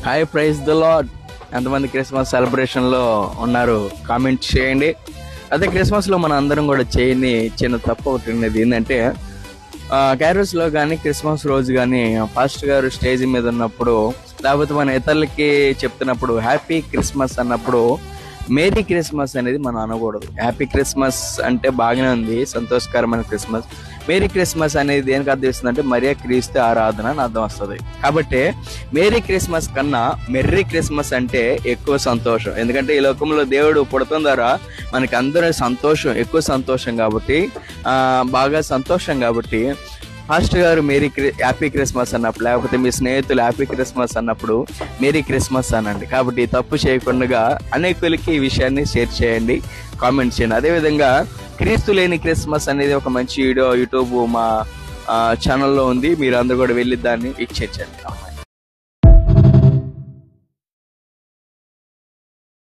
Hi, praise the lord. ఎంతమంది Christmas సెలబ్రేషన్లో ఉన్నారు కామెంట్ చేయండి. అదే క్రిస్మస్లో మన అందరం కూడా చేయని చిన్న తప్పు ఒకటి ఉన్నది ఏంటంటే, క్యారల్స్లో కానీ క్రిస్మస్ రోజు కానీ పాస్టర్ గారు స్టేజ్ మీద ఉన్నప్పుడు, లేకపోతే మన ఇతరులకి చెప్తున్నప్పుడు హ్యాపీ క్రిస్మస్ అన్నప్పుడు మేరీ క్రిస్మస్ అనేది మనం అనకూడదు. హ్యాపీ క్రిస్మస్ అంటే బాగానే ఉంది, సంతోషకరమైన క్రిస్మస్. మేరీ క్రిస్మస్ అనేది దేనికి అర్థం ఇస్తుంది అంటే మరియా క్రీస్తు ఆరాధన అని అర్థం వస్తుంది. కాబట్టి మేరీ క్రిస్మస్ కన్నా మెర్రీ క్రిస్మస్ అంటే ఎక్కువ సంతోషం. ఎందుకంటే ఈ లోకంలో దేవుడు పుడతం ద్వారా మనకి అందరూ సంతోషం, ఎక్కువ సంతోషం కాబట్టి, బాగా సంతోషం కాబట్టి పాస్టర్ గారు హ్యాపీ క్రిస్మస్ అన్నప్పుడు, లేకపోతే మీ స్నేహితులు హ్యాపీ క్రిస్మస్ అన్నప్పుడు మేరీ క్రిస్మస్ అనండి. కాబట్టి తప్పు చేయకుండా అనేకులకి ఈ విషయాన్ని షేర్ చేయండి, కామెంట్ చేయండి. అదేవిధంగా క్రీస్తు లేని క్రిస్మస్ అనేది ఒక మంచి వీడియో యూట్యూబ్ మా ఛానల్లో ఉంది. మీరు అందరూ కూడా వెళ్ళి దాన్ని వీక్షించండి.